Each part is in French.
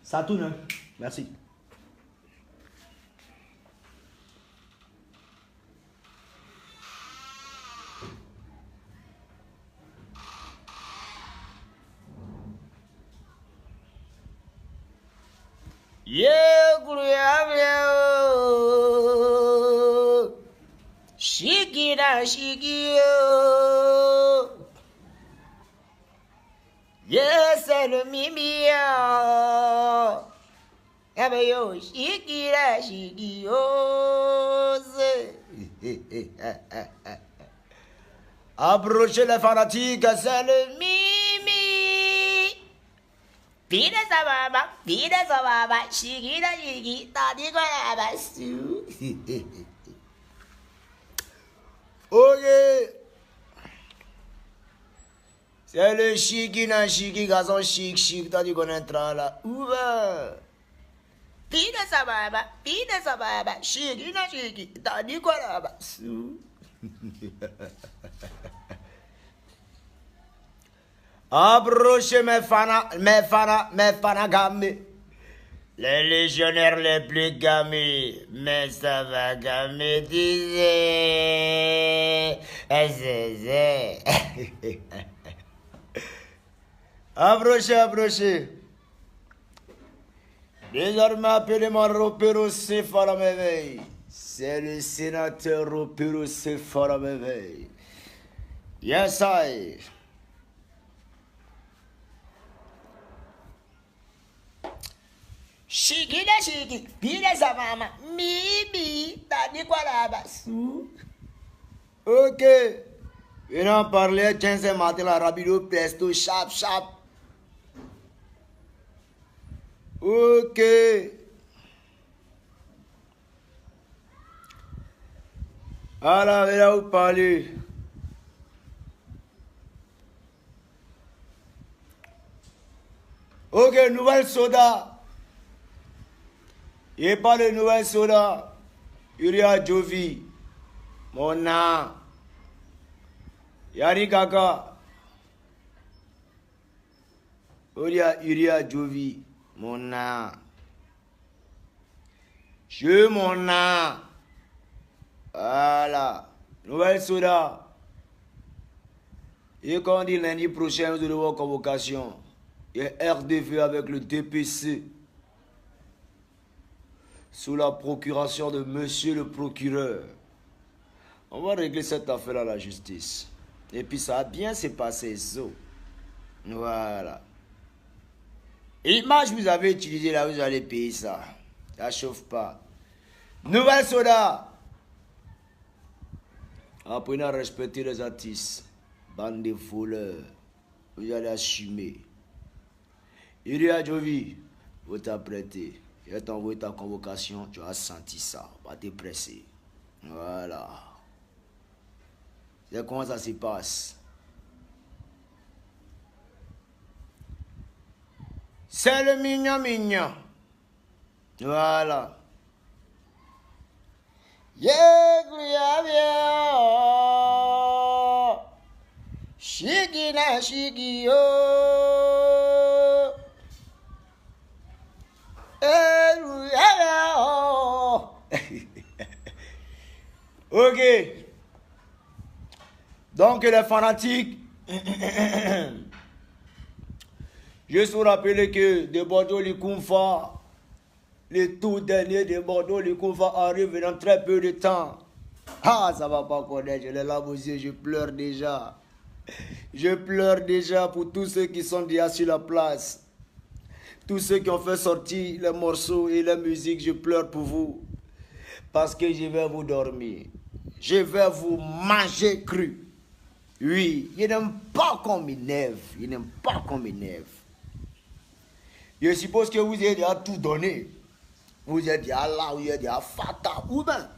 Ça tourne, hein? Merci. Shikira shikio. Yes, le mimia. Abeyo shikira shikio. Approchez les fanatiques, c'est le Mimi. Pide sa baba, shikira shiki, tadi kwa basu. Ok. C'est le chikina chiki, garçon chic, t'as dit qu'on entra là. Ouvert. Pide sa baba, shikira shiki, tadi kwa basu. Approchez mes fana gamés. Les légionnaires les plus gamés. Mais ça va gamer, disait. Approchez. Désormais, appelez-moi Ropero Sepharameveille. C'est le sénateur Ropero Sepharameveille. Yes, I. Shikira shiki, pide sa mama, Mimi, tadi kwa basu. Ok. Venons parler, tiens, c'est matin, la rapido, presto, chap. Ok. Alors, venons vous parler. Ok, nouvelle soda. Et pas de nouvelle soda. Uriah Jovi. Mon nom. Yari Kaka. Uriah Jovi. Mon nom. Je mon nom. Voilà. Nouvelle soda. Et quand on dit lundi prochain, vous allez voir convocation. Il y a RDV avec le DPC. Sous la procuration de monsieur le procureur. On va régler cette affaire à la justice. Et puis ça va bien se passer, ça. Voilà. L'image que vous avez utilisée là, vous allez payer ça. Ça chauffe pas. Nouvelle soda. Apprenez à respecter les artistes. Bande de voleurs. Vous allez assumer. Uriah Jovi, vous t'apprêtez. Je vais t'envoyer ta convocation, tu as senti ça, pas te presser. Voilà. C'est comment ça se passe. C'est le mignon. Voilà. Shikina shikio. Ok. Donc les fanatiques, juste vous rappeler que de Bordeaux Likumfa, le tout dernier de Bordeaux Likumfa arrive dans très peu de temps. Ah, ça va pas connaître, j'ai les larmes aux yeux, je pleure déjà. Je pleure déjà pour tous ceux qui sont déjà sur la place. Tous ceux qui ont fait sortir les morceaux et la musique, je pleure pour vous. Parce que je vais vous dormir. Je vais vous manger cru. Oui, il n'aime pas qu'on m'énerve. Je suppose que vous avez déjà tout donné. Vous êtes déjà là, vous êtes déjà fata. Ou bien,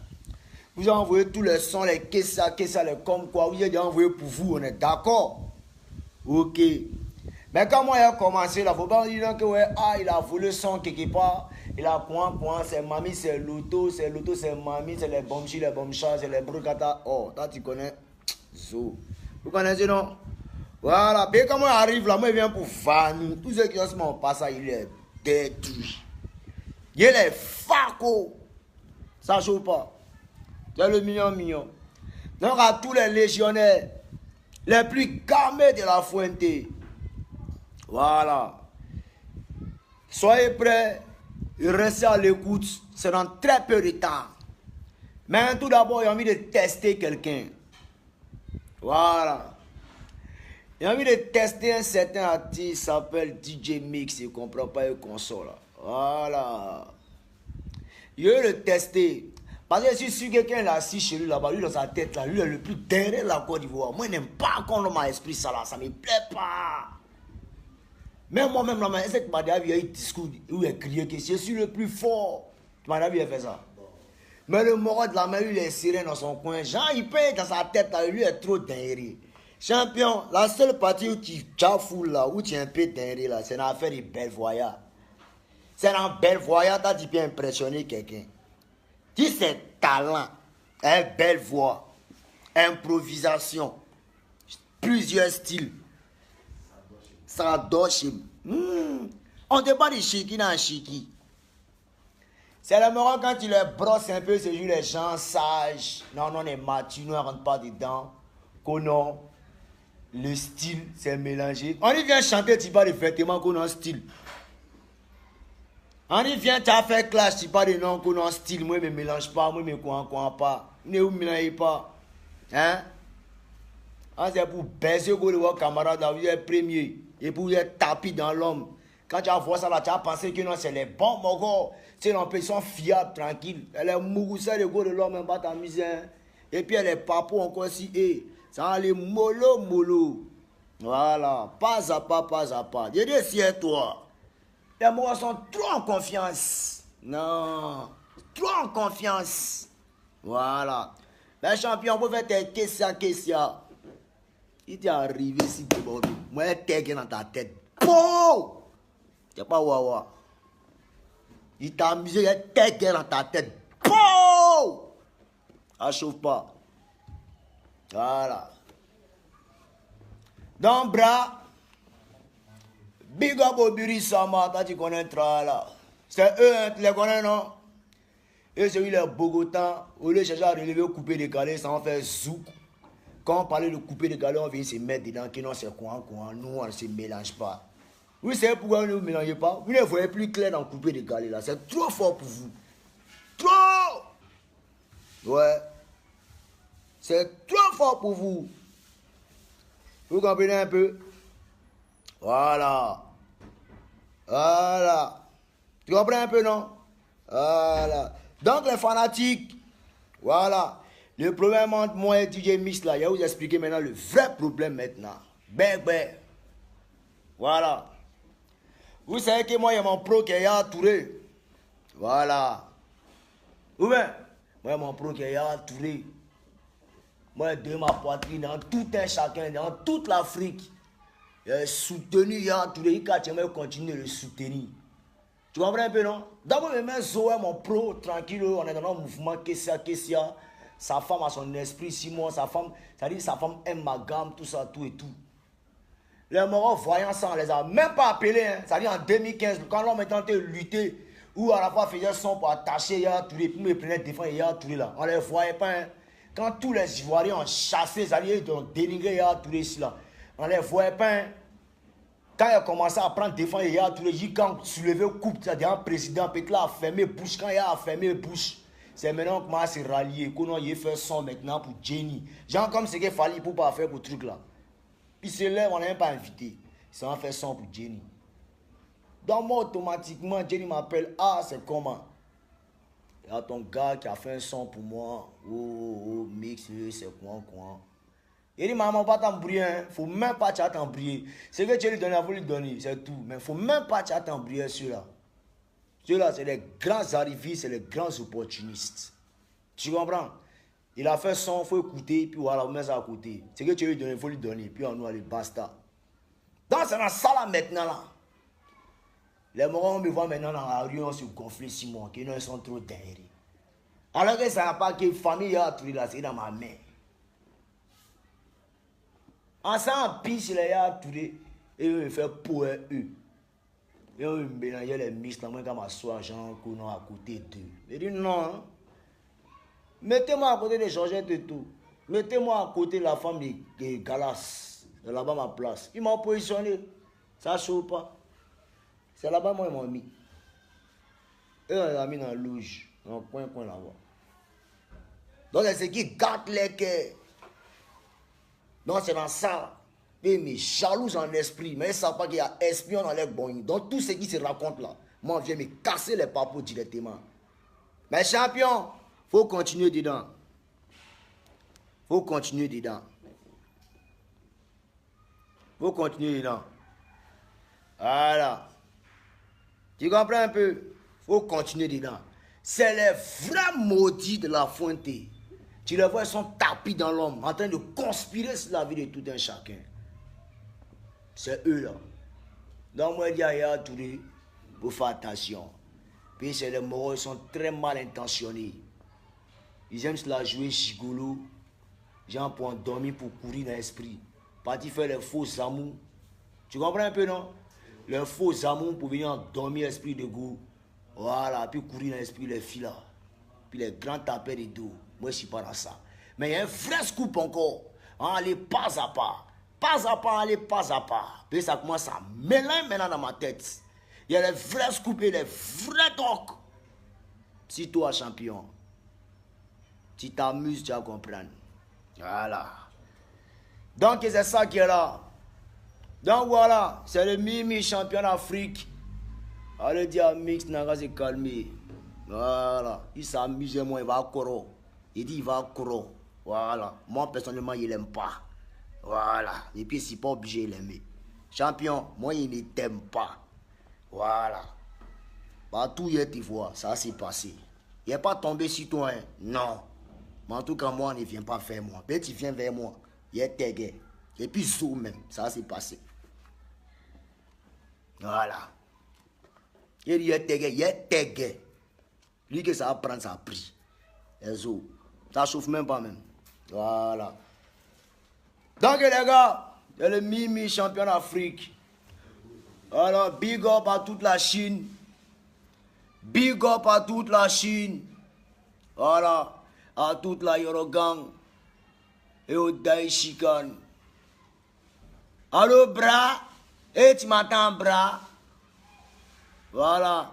vous avez envoyé tous les sons, les kessa, les comme quoi. Vous avez déjà envoyé pour vous, on est d'accord. Ok. Mais quand moi, il a commencé, il ne faut pas dire que ouais, il a volé son quelque part. Il a point, c'est mamie, c'est l'auto, c'est mamie, c'est les bomchis, les bomchas, c'est les brocata. Oh, toi, tu connais. Zo. Vous connaissez, non? Voilà. Puis quand moi, arrive là, moi, je viens pour Vanou. Tous ceux qui ont ce moment, pas ça, il est détruit. Il est faco. Ça chauffe pas. C'est le million. Donc à tous les légionnaires, les plus calmés de la Fuente. Voilà. Soyez prêts et restez à l'écoute. C'est dans très peu de temps. Mais tout d'abord, j'ai envie de tester quelqu'un. Voilà. J'ai envie de tester un certain artiste qui s'appelle DJ Mix. Il ne comprend pas une console. Voilà. Je vais le tester. Parce que si quelqu'un est assis chez lui là-bas, lui dans sa tête là, lui est le plus derrière la Côte d'Ivoire. Moi, je n'aime pas qu'on ait mon esprit ça là, ça ne me plaît pas. Même moi-même, là, est-ce que tu m'as déjà vu un discours où il a crié que je suis le plus fort? Tu m'as déjà vu faire ça? Mais le moral de la main, lui, il est serré dans son coin. Jean, il peut être dans sa tête là, lui est trop derrière. Champion, la seule partie où tu foule là, où tu es un peu derrière là, c'est dans l'affaire de Belvoyard. C'est dans Belvoyard que tu peux impressionner quelqu'un. Si c'est talent, une belle voix, improvisation, plusieurs styles, ça dort chez nous. On ne dit pas de chiki dans chiki. C'est le moment quand tu les brosses un peu, c'est juste les gens sages. Non, on est mature, nous ne rentre pas dedans. Qu'on le style, c'est mélangé. On y vient chanter, tu parles de vêtements qu'on a un style. On y vient, tu as fait clash, tu parles de non qu'on a un style. Moi, je ne me mélange pas, moi, je ne me coin pas. Ne vous mélangez pas. Hein? C'est pour baiser vos camarades, vous êtes premier. Et pour être tapis dans l'homme. Quand tu as vu ça là, tu as pensé que non, c'est les bons mogos. C'est l'impression fiable, tranquille. Elle est mougoussa de go de l'homme, pas ta misère. Et puis elle est papo encore si, ça va aller mollo. Voilà, pas à pas. Je dis si toi. Les mogos sont trop en confiance. Non, trop en confiance. Voilà. Les champions, on peut faire tes questions. Il t'est arrivé si tu es bon. Moi, t'es dans ta tête. Po! Tu n'es pas wawa. Il t'a amusé, il t'es dans ta tête. Po! Ça chauffe pas. Voilà. Dans le bras, Big Up au Buri Sama, tu connais le travail là. C'est eux, tu les connais, non? Et c'est lui, les Bogotans, au lieu de chercher à relever au coupé décalé, ça en fait zouk. Quand on parlait de couper décalé, on vient se mettre dedans, que non, c'est quoi, nous, on ne se mélange pas. Vous savez pourquoi vous ne vous mélangez pas? Vous ne voyez plus clair dans le couper décalé là, c'est trop fort pour vous. Trop! Ouais. C'est trop fort pour vous. Vous comprenez un peu? Voilà. Tu comprends un peu, non? Voilà. Donc, les fanatiques, voilà. Le problème entre moi et DJ Mix, là, je vais vous expliquer maintenant le vrai problème maintenant. Ben. Voilà. Vous savez que moi, il y a mon pro qui est Yaya Touré. Voilà. Ou bien, moi, il y a mon pro qui est Yaya Touré. Moi, de ma poitrine, dans tout un chacun, dans toute l'Afrique. J'ai soutenu Yaya Touré. Il va continuer de le soutenir. Tu comprends un peu, non? D'abord, je mets Zoé, mon pro, tranquille, on est dans un mouvement Kessia. Sa femme a son esprit, Simon, sa femme, c'est-à-dire sa femme aime ma gamme, tout ça, tout et tout. Les morts voyant ça, on les a même pas appelés, hein. C'est-à-dire en 2015, quand l'homme est tenté de lutter, ou à la fois faisait son pour attacher Yaya Touré, puis me prenait défendre Yaya Touré là, on les voyait pas, hein. Quand tous les Ivoiriens ont chassé, c'est-à-dire ils ont dénigré Yaya Touré ici là, on les voyait pas, hein. Quand il a commencé à prendre défense, il a tous les jours, quand soulevé coupe, c'est-à-dire un président, peut-être là, a fermé bouche, quand il a fermé bouche, c'est maintenant qu'on commence à se rallier, qu'on a fait son maintenant pour Jenny. Genre comme ce qu'il fallait pour pas faire pour truc là. Puis se lève, on n'a même pas invité. Ça en fait son pour Jenny. Donc moi, automatiquement, Jenny m'appelle, ah, c'est comment? Il y a ton gars qui a fait un son pour moi, oh, mix, c'est quoi. Il dit, maman, pas t'embrouiller, hein. Faut même pas t'embrouiller. Ce que tu lui donnes, il faut lui donner, c'est tout. Mais faut même pas t'embrouiller ceux-là. Ceux-là, c'est les grands arrivistes, c'est les grands opportunistes. Tu comprends? Il a fait son, il faut écouter, puis voilà, on met ça à côté. Ce que tu lui donnes, il faut lui donner, puis on nous allez, basta. Donc c'est dans ça là maintenant là. Les morons me voient maintenant dans la rue, on se gonfle Simon, qui ils sont trop derrière. Alors que ça n'a pas que famille a tout là, c'est dans ma main. En ça, en pisse, les gars, tous les. Et eux, ils font pour eux. Et on mélangeait les mix, là, moi, quand m'assois, Jean, qu'on a à côté d'eux. Il dit non, hein. Mettez-moi à côté de Georgette et tout. Mettez-moi à côté de la femme de Galas. C'est là-bas ma place. Ils m'ont positionné. Ça chauffe pas. C'est là-bas, moi, ils m'ont mis. Et on les a mis dans la louge. Dans le coin là-bas. Donc, c'est ce qui gâte les cœurs. Donc, c'est dans ça. Mais jaloux en esprit. Mais ils ne savent pas qu'il y a espion dans les bons. Donc, tout ce qui se raconte là, moi, je viens me casser les papous directement. Mais champion, faut continuer dedans. Faut continuer dedans. Faut continuer dedans. Voilà. Tu comprends un peu? Faut continuer dedans. C'est les vrais maudits de la Fuente. Tu les vois, ils sont tapis dans l'homme, en train de conspirer sur la vie de tout un chacun. C'est eux là. Donc moi, je dis à Touré, pour faire attention. Puis c'est les moraux, ils sont très mal intentionnés. Ils aiment se la jouer gigolo. Gens pour dormir, pour courir dans l'esprit. Parti faire les faux amours. Tu comprends un peu, non? Les faux amours pour venir dormir l'esprit de goût. Voilà, puis courir dans l'esprit, les filles là. Puis les grands tapés de dos. Moi, je suis pas dans ça. Mais il y a un vrai scoop encore. Allez pas à pas. Pas à pas, allez pas à pas. Puis ça commence à mélanger maintenant dans ma tête. Il y a les vrais scoops et les vrais trucs. Si toi, champion, tu t'amuses, tu vas comprendre. Voilà. Donc, c'est ça qui est là. Donc, voilà. C'est le Mimi champion d'Afrique. Allez dire à Mix, n'a pas se calmer. Voilà. Il s'amuse, moi, il va à Koro. Il dit, il va à Koro. Voilà. Moi, personnellement, il n'aime pas. Voilà. Et puis, c'est pas obligé de l'aimer. Champion, moi, il ne t'aime pas. Voilà. Partout, il tu vois, ça s'est passé. Il n'est pas tombé sur toi, hein? Non. Mais en tout cas, moi, on ne vient pas vers moi. Mais tu viens vers moi, il est tégué. Et puis, zo même, ça s'est passé. Voilà. Il est tégué, il est tégué. Lui, que ça va prendre, ça a pris. Et zo. Ça chauffe même pas même. Voilà. Donc, les gars, il y a le Mimi champion d'Afrique. Alors, big up à toute la Chine. Big up à toute la Chine. Voilà. À toute la Yorogang. Et au Daishikan. Allô, bras? Et tu m'attends, bras? Voilà.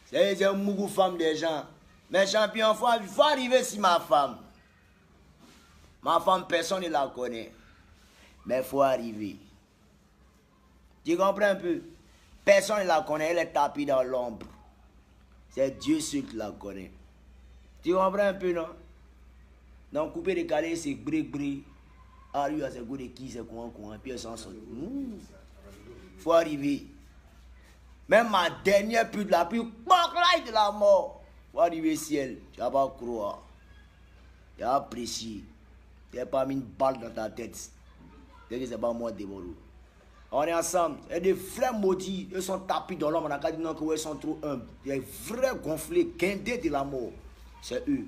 C'est une mougou femme des gens. Mais champion, il faut arriver sur ma femme. Ma femme, personne ne la connaît. Mais il faut arriver. Tu comprends un peu? Personne ne la connaît, elle est tapée dans l'ombre. C'est Dieu seul qui la connaît. Tu comprends un peu, non? Donc, couper les calés, c'est bri-bri. Arrive à ce goût de qui, c'est quoi, puis elle s'en sort. Faut arriver. Même ma dernière pute, la plus boclaille de la mort. Faut arriver ciel. Tu vas pas croire. Tu vas apprécier. Tu n'as pas mis une balle dans ta tête. Dès que c'est pas moi, dévolu. On est ensemble. Il y a des vrais maudits. Ils sont tapis dans l'homme. On a qu'à dire qu'ils sont trop humbles. Il y a des vrais gonflés, guindés de la mort. C'est eux.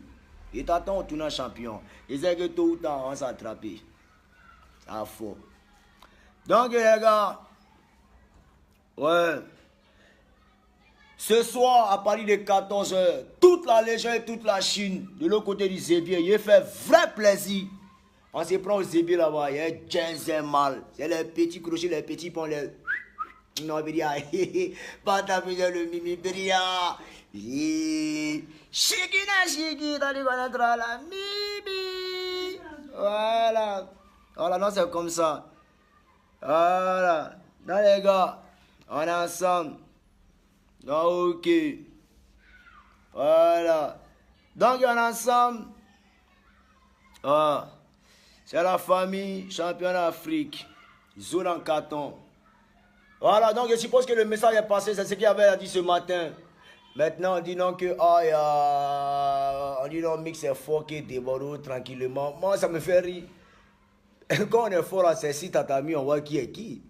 Ils t'attendent au tournant champion. Ils disent que tôt ou tard, on va s'attraper. Ça faux. Donc, les gars, ouais. Ce soir, à partir de 14h, toute la Légion et toute la Chine, de l'autre côté du Zébier, il fait vrai plaisir. On se prend au Zébier là-bas, il y a un ginseng mal. C'est les petits crochets, les petits ponts, les... Non, Béria, pas t'amuser le Mimi Béria. Chikina, Chiki, t'as dit qu'on est la Mimi. Voilà. Voilà, non, c'est comme ça. Voilà. Non, les gars, on est ensemble. Ok. Voilà. Donc, on est ensemble. Ah. C'est la famille champion d'Afrique. Zone en carton. Voilà, donc je suppose que le message est passé. C'est ce qu'il avait dit ce matin. Maintenant, on dit non que... on dit non, mix est fort, qui déborde tranquillement. Moi, ça me fait rire. Quand on est fort là, c'est si tatami, on voit qui est qui.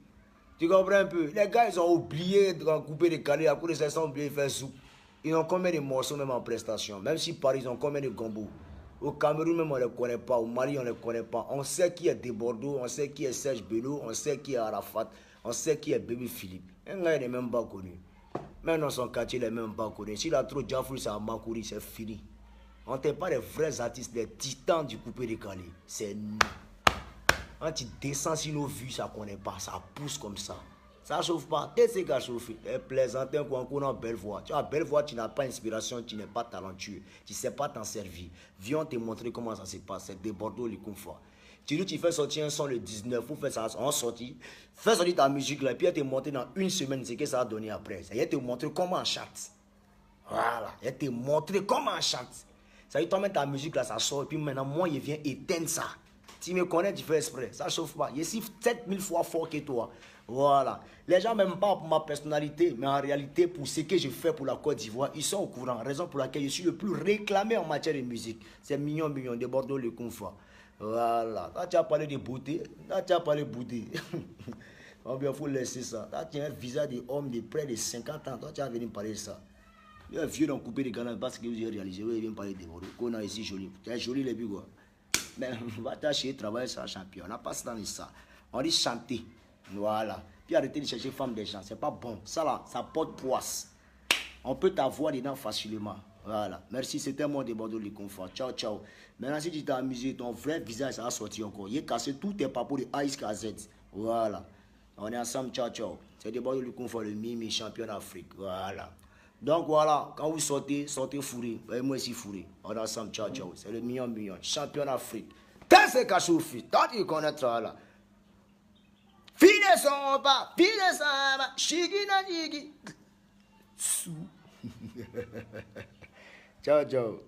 Tu comprends un peu? Les gars, ils ont oublié de couper des calés. À cause de ça, ils ont oublié de faire soupe. Ils ont combien de morceaux même en prestation? Même si Paris, ils ont combien de gombo? Au Cameroun même, on ne les connaît pas. Au Mali, on ne les connaît pas. On sait qui est Debordeaux, on sait qui est Serge Bello, on sait qui est Arafat, on sait qui est Bébé Philippe. Un gars, il n'est même pas connu. Maintenant, son quartier, il n'est même pas connu. S'il a trop déjà fouillé, ça a Makouri, c'est fini. On n'est pas des vrais artistes, des titans du coupé décalé. C'est nous. Quand tu descends sur nos vues, ça ne connaît pas. Ça pousse comme ça. Ça ne chauffe pas. T'es ce qu'à chauffer. T'es plaisantin qu'on a belle voix. Tu as belle voix, tu n'as pas inspiration, tu n'es pas talentueux. Tu ne sais pas t'en servir. Viens te montrer comment ça se passe. C'est des Bordeaux, les confort. Tu dis, tu fais sortir un son le 19, pour faire ça en sortie. Fais sortir ta musique là, puis elle te montrer dans une semaine ce que ça a donné après. Elle te montrer comment on chante. Voilà. Elle te montrer comment on chante. Ça veut dire, toi, même ta musique là, ça sort. Et puis maintenant, moi, il vient éteindre ça. Tu me connais, tu fais exprès. Ça ne chauffe pas. Je suis 7000 fois fort que toi. Voilà. Les gens m'aiment pas pour ma personnalité, mais en réalité, pour ce que je fais pour la Côte d'Ivoire, ils sont au courant. Raison pour laquelle je suis le plus réclamé en matière de musique. C'est mignon de Bordeaux, le confort. Voilà. Là, tu as parlé de beauté. Là, tu as parlé de beauté. Il faut laisser ça. Là, tu as un visage d'homme de près de 50 ans. Toi, tu as venu parler de ça. Il est vieux dans couper des canaux parce que vous avez réalisé. Oui, il vient parler de Bordeaux. Qu'on a ici joli. Tu es joli, les buts, quoi. Mais va t'acheter, travailler sur un champion. On n'a pas ça dans ça. On dit chanter. Voilà. Puis arrêter de chercher femme des gens. C'est pas bon. Ça là, ça porte poisse. On peut t'avoir dedans facilement. Voilà. Merci, c'était mon de Bordeaux, le confort. Ciao, ciao. Maintenant, si tu t'es amusé, ton vrai visage, ça va sortir encore. Il a cassé tous tes papos de A jusqu'à Z. Voilà. On est ensemble. Ciao, ciao. C'est de Bordeaux, le confort, le Mimi, champion d'Afrique. Voilà. Donc voilà, quand vous sortez, sortez fourré. Moi aussi fourré. On est ensemble. Ciao, ciao. C'est le million, champion d'Afrique. Qu'est-ce que je fais? Toi, tu connais là. Fille son pas, fille sama, shigi na shigi. Ciao, ciao.